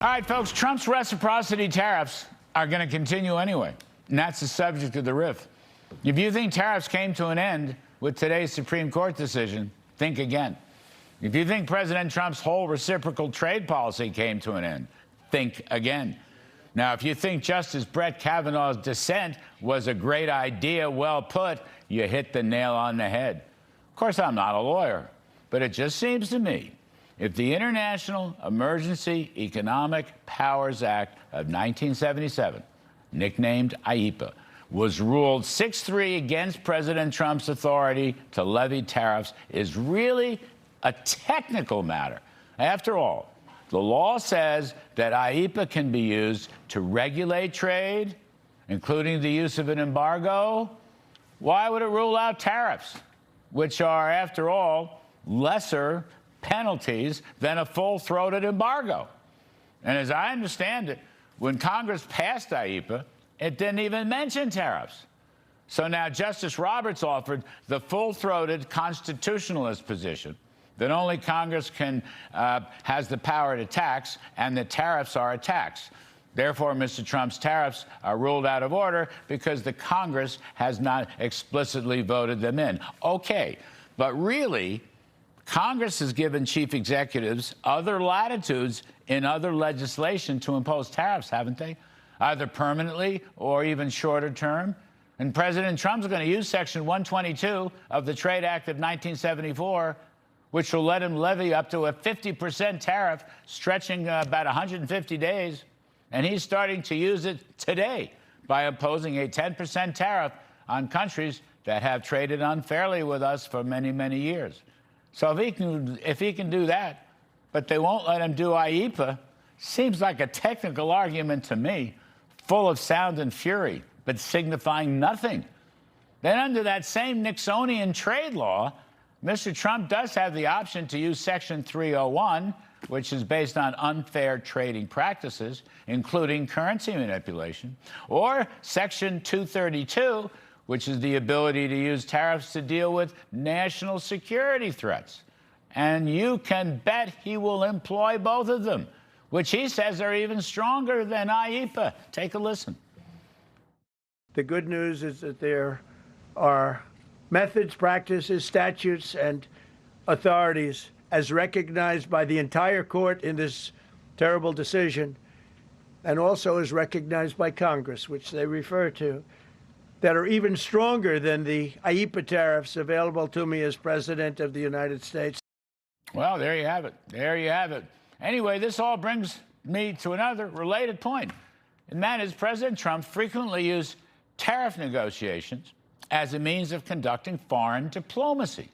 All right, folks, Trump's reciprocity tariffs are going to continue anyway, and that's the subject of the riff. If you think tariffs came to an end with today's Supreme Court decision, think again. If you think President Trump's whole reciprocal trade policy came to an end, think again. Now, if you think Justice Brett Kavanaugh's dissent was a great idea, well put, you hit the nail on the head. Of course, I'm not a lawyer, but it just seems to me if the International Emergency Economic Powers Act of 1977, nicknamed IEEPA, was ruled 6-3 against President Trump's authority to levy tariffs, is really a technical matter. After all, the law says that IEEPA can be used to regulate trade, including the use of an embargo. Why would it rule out tariffs, which are, after all, lesser penalties than a full-throated embargo? And as I understand it, when Congress passed IEEPA, it didn't even mention tariffs. So now Justice Roberts offered the full-throated constitutionalist position that only Congress has the power to tax, and that tariffs are a tax. Therefore, Mr. Trump's tariffs are ruled out of order because the Congress has not explicitly voted them in. Okay, but really, Congress has given chief executives other latitudes in other legislation to impose tariffs, haven't they? Either permanently or even shorter term. And President Trump's going to use Section 122 of the Trade Act of 1974, which will let him levy up to a 50% tariff stretching about 150 days. And he's starting to use it today by imposing a 10% tariff on countries that have traded unfairly with us for many, many years. So if he can do that, but they won't let him do IEEPA, seems like a technical argument to me, full of sound and fury, but signifying nothing. Then under that same Nixonian trade law, Mr. Trump does have the option to use Section 301, which is based on unfair trading practices, including currency manipulation, or Section 232, which is the ability to use tariffs to deal with national security threats. And you can bet he will employ both of them, which he says are even stronger than IEEPA. Take a listen. The good news is that there are methods, practices, statutes, and authorities, as recognized by the entire court in this terrible decision, and also as recognized by Congress, which they refer to, that are even stronger than the IEEPA tariffs available to me as President of the United States. Well, there you have it. There you have it. Anyway, this all brings me to another related point, and that is President Trump frequently used tariff negotiations as a means of conducting foreign diplomacy.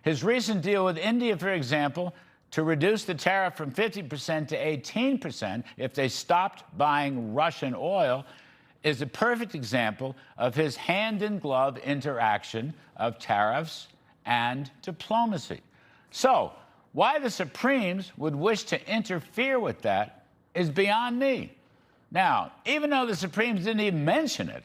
His recent deal with India, for example, to reduce the tariff from 50% to 18% if they stopped buying Russian oil, is a perfect example of his hand-in-glove interaction of tariffs and diplomacy. So, why the Supremes would wish to interfere with that is beyond me. Now, even though the Supremes didn't even mention it,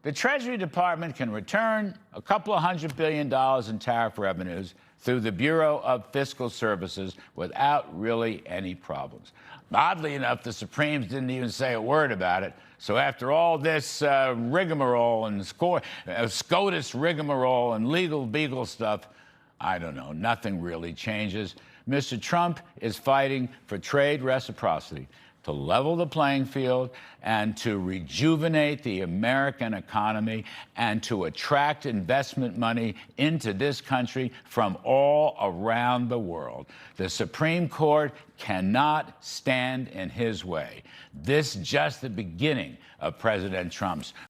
the Treasury Department can return a couple of $100 billion in tariff revenues through the Bureau of Fiscal Services without really any problems. Oddly enough, the Supremes didn't even say a word about it. So after all this rigmarole and SCOTUS rigmarole and legal beagle stuff, I don't know, nothing really changes. Mr. Trump is fighting for trade reciprocity, to level the playing field and to rejuvenate the American economy and to attract investment money into this country from all around the world. The Supreme Court cannot stand in his way. This is just the beginning of President Trump's